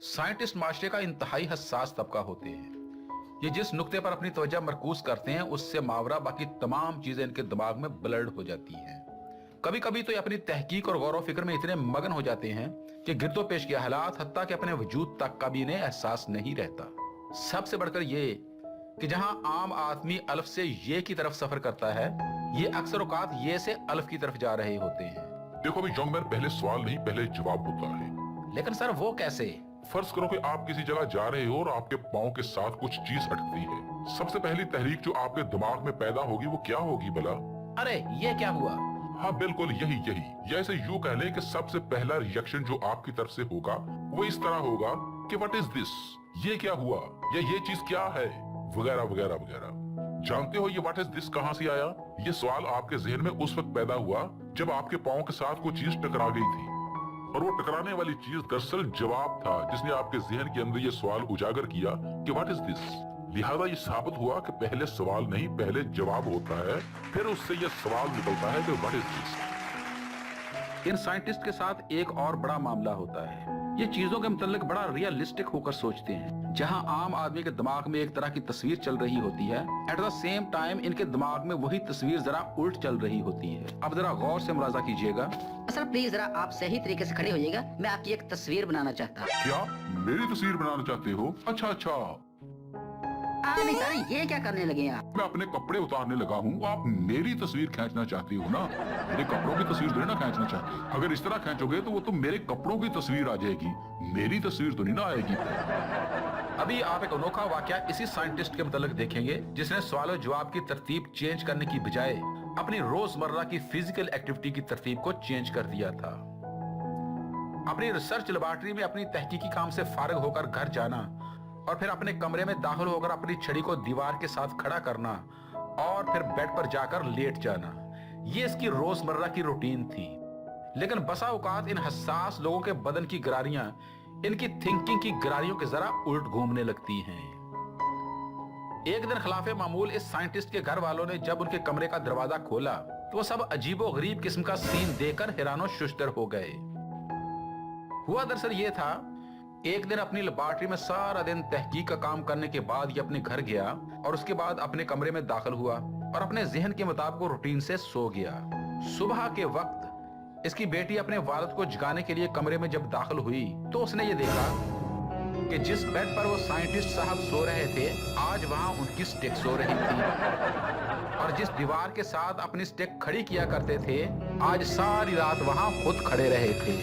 Scientist माशरे का इंतहाई हसास तबका होते हैं। ये जिस नुक्ते पर अपनी तवज्जो मरकूज करते हैं उससे मावरा बाकी तमाम चीजें इनके दिमाग में ब्लर्ड हो जाती हैं। कभी कभी तो ये अपनी तहकीक और गौर फिक्र में इतने मगन हो जाते हैं कि गिरदो पेश के हालात हत्ता कि अपने वजूद तक का भी इन्हें एहसास नहीं रहता। सबसे बढ़कर ये कि जहां आम आदमी अल्फ से ये की तरफ सफर करता है, ये अक्सर औकात ये से अल्फ की तरफ जा रहे होते हैं। देखो अभी यंग मैन, पहले सवाल नहीं पहले जवाब होता है। लेकिन सर वो कैसे? फर्ज करो कि आप किसी जगह जा रहे हो और आपके पाँव के साथ कुछ चीज अटकती है। सबसे पहली तहरीक जो आपके दिमाग में पैदा होगी वो क्या होगी भला? अरे ये क्या हुआ? हाँ बिल्कुल यही या ऐसे यूं कह लें कि सबसे पहला रिएक्शन जो आपकी तरफ से होगा वो इस तरह होगा कि व्हाट इज दिस, ये क्या हुआ या ये चीज क्या है, वगैरह वगैरह वगैरह। जानते हो ये व्हाट इज दिस कहाँ से आया? ये सवाल आपके जहन में उस वक्त पैदा हुआ जब आपके पाँव के साथ कोई चीज टकरा गई थी, और वो टकराने वाली चीज दरअसल जवाब था जिसने आपके जहन के अंदर ये सवाल उजागर किया कि व्हाट इज दिस। लिहाजा ये साबित हुआ कि पहले सवाल नहीं पहले जवाब होता है, फिर उससे ये सवाल निकलता है कि what is this. In scientist के साथ एक और बड़ा मामला होता है। ये चीजों के मुतालिक बड़ा रियलिस्टिक होकर सोचते हैं। जहां आम आदमी के दिमाग में एक तरह की तस्वीर चल रही होती है, एट द सेम टाइम इनके दिमाग में वही तस्वीर जरा उल्ट चल रही होती है। अब जरा गौर से मुलाजा कीजिएगा। सर प्लीज जरा आप सही तरीके से खड़े होइएगा, मैं आपकी एक तस्वीर बनाना चाहता हूँ। क्या मेरी तस्वीर बनाना चाहते हो? अच्छा नहीं सर, ये क्या करने लगे आप? मैं अपने कपड़े उतारने लगा हूँ, आप मेरी तस्वीर खींचना चाहती हो ना? मेरे कपड़ों की तस्वीर तो ना खींचना चाहती। अगर इस तरह खींचोगे तो वो तो मेरे कपड़ों की तस्वीर आ जाएगी, मेरी तस्वीर तो नहीं ना आएगी। अभी आप एक अनोखा वाकया इसी साइंटिस्ट के मुतालिक देखेंगे जिसने सवाल जवाब की तरतीब चेंज करने की बजाय अपनी रोजमर्रा की फिजिकल एक्टिविटी की तरतीब को चेंज कर दिया था। अपनी रिसर्च लेबोरेटरी में अपनी तहकीकी काम से फारिग होकर घर जाना और फिर अपने कमरे में दाखिल होकर अपनी छड़ी को दीवार के साथ खड़ा करना और फिर बेड पर जाकर लेट जाना, ये इसकी रोजमर्रा की रूटीन थी। लेकिन बसा औकात इन हसास लोगों के बदन की गरारियां इनकी थिंकिंग की गरारियों के जरा उल्ट घूमने लगती हैं। एक दिन खिलाफे मामूल इस साइंटिस्ट के घर वालों ने जब उनके कमरे का दरवाजा खोला तो वो सब अजीबो गरीब किस्म का सीन देखकर हैरानो शुश्तर हो गए। हुआ दरअसल ये था, एक दिन अपनी लेबोरेटरी में सारा दिन तहकीक का काम करने के बाद ये अपने घर गया और उसके बाद अपने कमरे में दाखिल हुआ और अपने जहन के मुताबिक रूटीन से सो गया। सुबह के वक्त इसकी बेटी अपने वालिद को जगाने के लिए कमरे में जब दाखिल हुई तो उसने ये देखा कि जिस बेड पर वो साइंटिस्ट साहब सो रहे थे आज वहां उनकी स्टिक सो रही थी, और जिस दीवार के साथ अपनी स्टिक खड़ी किया करते थे आज सारी रात वहां खुद खड़े रहे थे।